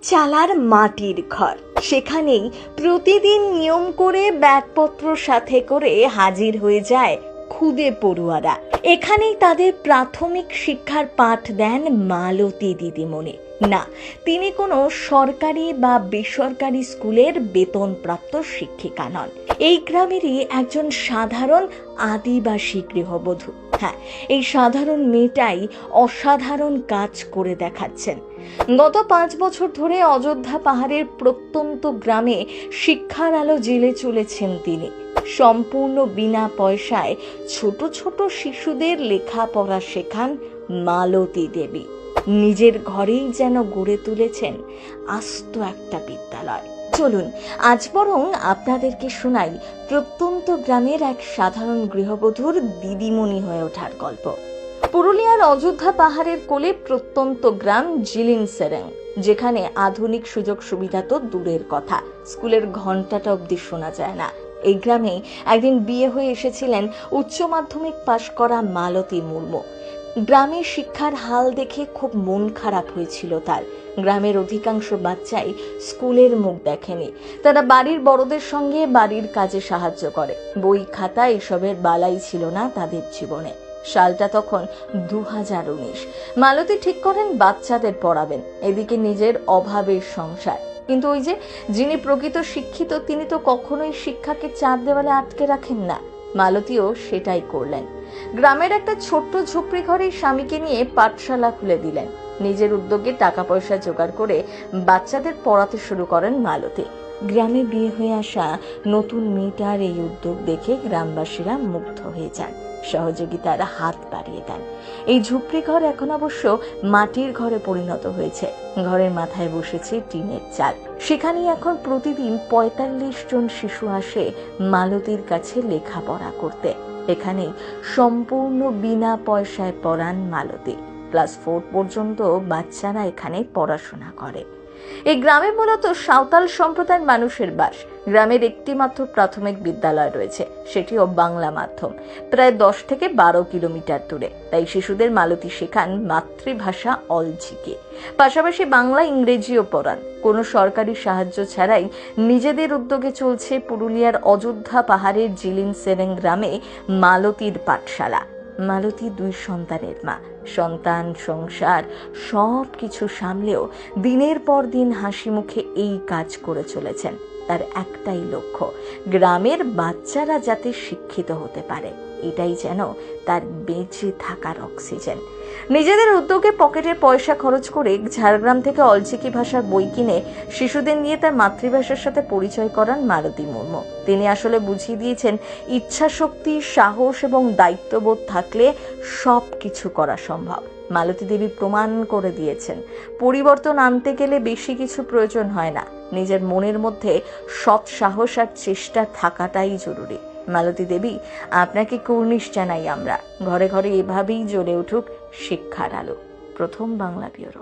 চালার মাটির ঘর, সেখানেই প্রতিদিন নিয়ম করে ব্যাগপত্র সাথে করে হাজির হয়ে যায় খুদে পড়ুয়ারা। এখানেই তাদের প্রাথমিক শিক্ষার পাঠ দেন মালতী দিদিমণি। না, তিনি কোনো সরকারি বা বেসরকারি স্কুলের বেতনপ্রাপ্ত শিক্ষিকা নন। এই গ্রামেরই একজন সাধারণ আদিবাসী গৃহবধূ। হ্যাঁ, এই সাধারণ মেয়েটাই অসাধারণ কাজ করে দেখাচ্ছেন। গত 5 বছর ধরে অযোধ্যা পাহাড়ের প্রত্যন্ত গ্রামে শিক্ষার আলো জ্বেলে চলেছেন তিনি। সম্পূর্ণ বিনা পয়সায় ছোট ছোট শিশুদের লেখাপড়া শেখান মালতী দেবী। নিজের ঘরেই যেন গড়ে তুলেছেন আস্ত একটা বিদ্যালয়। চলুন আজ বরং আপনাদেরকে শোনাই প্রত্যন্ত গ্রামের এক সাধারণ গৃহবধূর দিদিমণি হয়ে ওঠার গল্প। পুরুলিয়ার অযোধ্যা পাহাড়ের কোলে প্রত্যন্ত গ্রাম জিলিন সেরেং, যেখানে আধুনিক সুযোগ সুবিধা তো দূরের কথা, স্কুলের ঘন্টাটা অবধি শোনা যায় না। এই গ্রামে একদিন বিয়ে হয়ে এসেছিলেন উচ্চ মাধ্যমিক পাশ করা মালতী মুর্মু। গ্রামের শিক্ষার হাল দেখে খুব মন খারাপ হয়েছিল তার। গ্রামের অধিকাংশ বাচ্চাই স্কুলের মুখ দেখেনি। তারা বাড়ির বড়দের সঙ্গে বাড়ির কাজে সাহায্য করে। বই খাতা এসবের বালাই ছিল না তাদের জীবনে। সালটা তখন 2019। মালতী ঠিক করেন বাচ্চাদের পড়াবেন, এদিকে নিজের অভাবের সংসার। কিন্তু ওই যে যিনি প্রকৃত শিক্ষিত, তিনি তো কখনোই শিক্ষাকে 4 দেওয়ালে আটকে রাখেন না। মালতীও সেটাই করলেন। গ্রামের একটা ছোট্ট ঝুপড়ি ঘরে স্বামীকে নিয়ে পাঠশালা খুলে দিলেন। নিজের উদ্যোগে টাকা পয়সা জোগাড় করে বাচ্চাদের পড়াতে শুরু করেন মালতী। গ্রামে বিয়ে হয়ে আসা নতুন মেয়েটার এই উদ্যোগ দেখে গ্রামবাসীরা মুগ্ধ হয়ে যান, সহযোগিতার হাত বাড়িয়ে দেন। এই ঝুপড়ি ঘর এখন অবশ্য মাটির ঘরে পরিণত হয়েছে। ঘরের মাথায় বসেছে টিনের চাল। সেখানেই এখন প্রতিদিন 45 জন শিশু আসে মালতীর কাছে লেখাপড়া করতে। এখানে সম্পূর্ণ বিনা পয়সায় পড়ান মালতী। ক্লাস 4 পর্যন্ত বাচ্চারা এখানে পড়াশোনা করে। এই গ্রামে মূলত সাঁওতাল সম্প্রদায়ের মানুষের বাস। গ্রামের একটি মাত্র প্রাথমিক বিদ্যালয় রয়েছে, সেটিও বাংলা মাধ্যম, প্রায় 10 থেকে 12 কিলোমিটার দূরে। তাই শিশুদের মালতী শেখান মাতৃভাষা অলচিকি, পাশাপাশি বাংলা ইংরেজিও পড়ান। কোনো সরকারি সাহায্য ছাড়াই নিজেদের উদ্যোগে চলছে পুরুলিয়ার অযোধ্যা পাহাড়ের জিলিন সেরেং গ্রামে মালতীর পাঠশালা। মালতী 2 সন্তানের মা। সন্তান, সংসার সব কিছু সামলেও দিনের পর দিন হাসি মুখে এই কাজ করে চলেছেন। তার একটাই লক্ষ্য, গ্রামের বাচ্চারা যাতে শিক্ষিত হতে পারে। এটাই যেন তার বেঁচে থাকার অক্সিজেন। নিজেদের উদ্যোগে পকেটের পয়সা খরচ করে ঝাড়গ্রাম থেকে অলচিকি ভাষার বই কিনে শিশুদের নিয়ে তার মাতৃভাষার সাথে পরিচয় করান মালতী মুর্মু। তিনি আসলে বুঝিয়ে দিয়েছেন, ইচ্ছা শক্তি, সাহস এবং দায়িত্ববোধ থাকলে সব কিছু করা সম্ভব। মালতী দেবী প্রমাণ করে দিয়েছেন, পরিবর্তন আনতে গেলে বেশি কিছু প্রয়োজন হয় না, নিজের মনের মধ্যে সৎ সাহস আর চেষ্টা থাকাটাই জরুরি। মালতী দেবী, আপনাকে কুর্নিশ জানাই আমরা। ঘরে ঘরে এভাবেই জ্বলে উঠুক শিক্ষার আলো। প্রথম বাংলা ব্যুরো।